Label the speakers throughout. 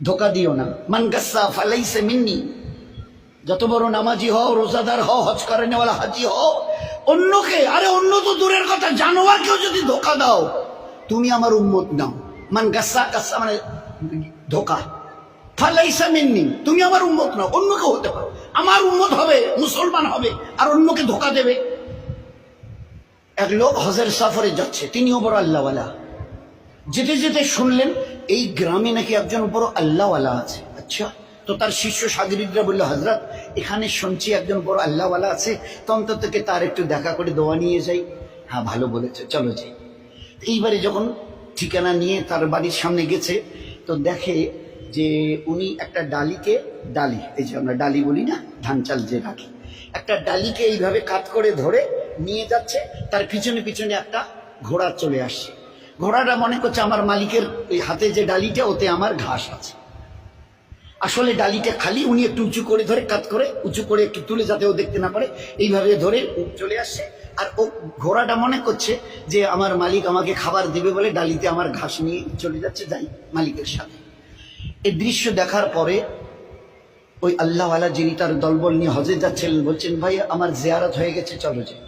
Speaker 1: ধোকা দিও না। মান গাসসা ফালাইসা মিন্নি, যত বড় নামাজি হও, রোজাদার হও, হজ করেনেওয়ালা হাজি হও, অন্যকে, আরে অন্য তো দূরের কথা, জানোয়ারকেও যদি ধোকা দাও তুমি আমার উম্মত নাও। মান গাসসা, গাসসা মানে ধোকা, ফালাইসা মিন্নি তুমি আমার উম্মত নাও। অন্যকে হতে পারো, আমার উম্মত হবে, মুসলমান হবে, আর অন্যকে ধোকা দেবে। এক লোক হজের সফরে যাচ্ছে, তিনিও বড় আল্লাহওয়ালা। যেতে যেতে শুনলেন এই গ্রামে নাকি একজন বড় আল্লাহওয়ালা আছে। আচ্ছা, তো তার শিষ্য সাগরিদরা বললো, হযরত এখানে শুনছি একজন বড় আল্লাহওয়ালা আছে, তো অন্তত তার একটু দেখা করে দোয়া নিয়ে যাই। হ্যাঁ ভালো বলেছে, চলো যাই। এইবারে যখন ঠিকানা নিয়ে তার বাড়ির সামনে গেছে, তো দেখে যে উনি একটা ডালিকে, ডালি এই যে আমরা ডালি বলি না, ধান চাল যে রাখি, একটা ডালিকে এইভাবে কাত করে ধরে নিয়ে যাচ্ছে। তার পিছনে পিছনে একটা ঘোড়া চলে আসছে। ঘোড়াটা মনে করছে আমার মালিকের এই হাতে যে ডালিটা, ওতে আমার ঘাস আছে। আসলে ডালিটা খালি, উনি একটু উঁচু করে ধরে, কাত করে উঁচু করে একটু তুলে যাতে ও দেখতে না পারে, এইভাবে ধরে চলে আসছে। আর ও ঘোড়াটা মনে করছে যে আমার মালিক আমাকে খাবার দেবে বলে ডালিতে আমার ঘাস নিয়ে চলে যাচ্ছে, যাই মালিকের সাথে। এই দৃশ্য দেখার পরে ওই আল্লাহওয়ালা যিনি তার দলবল নিয়ে হজে যাচ্ছিলেন বলছেন, ভাই আমার জিয়ারত হয়ে গেছে, চলো যাই,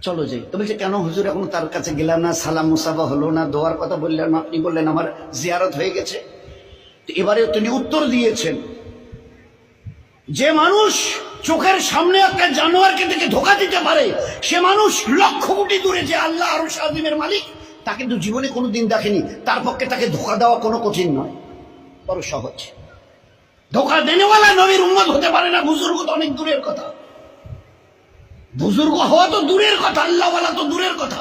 Speaker 1: চলো যাই। তো বলছে, কেন হুজুর, এখন তার কাছে গেলাম না, সালাম মুসাফা হলো না, দোয়ার কথা বললেন না, আপনি বললেন আমার জিয়ারত হয়ে গেছে। এবারে তিনি উত্তর দিয়েছেন, যে মানুষ চোখের সামনে একটা জানোয়ারকে দেখে ধোকা দিতে পারে, সে মানুষ লক্ষ কোটি দূরে যে আল্লাহ আরশ আযীমের মালিক, তাকে তো জীবনে কোনোদিন দেখেনি। তার পক্ষে তাকে ধোকা দেওয়া কোনো কঠিন নয়, বড় সহজ। ধোকা দেনেওয়ালা নবীর উম্মত হতে পারে না, বুজুর্গ তো অনেক দূরের কথা, বুজুর্গ হওয়া তো দূরের কথা, আল্লাহওয়ালা তো দূরের কথা,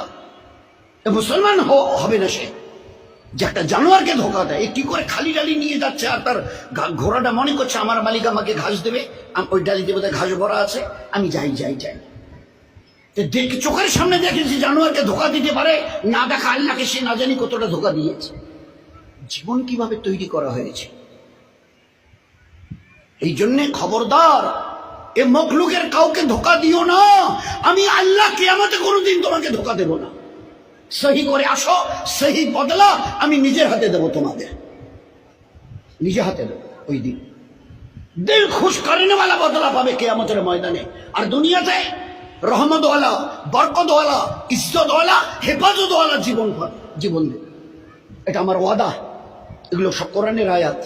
Speaker 1: মুসলমান হবে না সে যে একটা জানোয়ারকে ধোকা দেয়। কি করে খালি ডালি নিয়ে যাচ্ছে, আর তার ঘোড়াটা মনে করছে আমার মালিক আমাকে ঘাস দেবে, ওই ডালি দেবে, ঘাস ভরা আছে, আমি যাই যাই যাই। দেখে চোখের সামনে দেখেছি জানোয়ারকে ধোকা দিতে পারে, না দেখা আল্লাহকে সে না জানি কতটা ধোকা দিয়েছে। জীবন কিভাবে তৈরি করা হয়েছে। এই জন্যে খবরদার, এ মখলুকের কাউকে ধোকা দিও না। আমি আল্লাহ কিয়ামতে কোনোদিন তোমাকে ধোকা দেব না। সহি করে আসো, সহি বদলা আমি নিজের হাতে দেবো তোমাদের, নিজে হাতে দেবো। ওই দিন দিল খুশ করেনেওয়ালা বদলা পাবে কিয়ামতের ময়দানে। আর দুনিয়াতে রহমতওয়ালা, বরকতওয়ালা, ইজ্জতওয়ালা, হেফাজতওয়ালা জীবন দেবে। এটা আমার ওয়াদা। এগুলো সব কোরআনের আয়াত।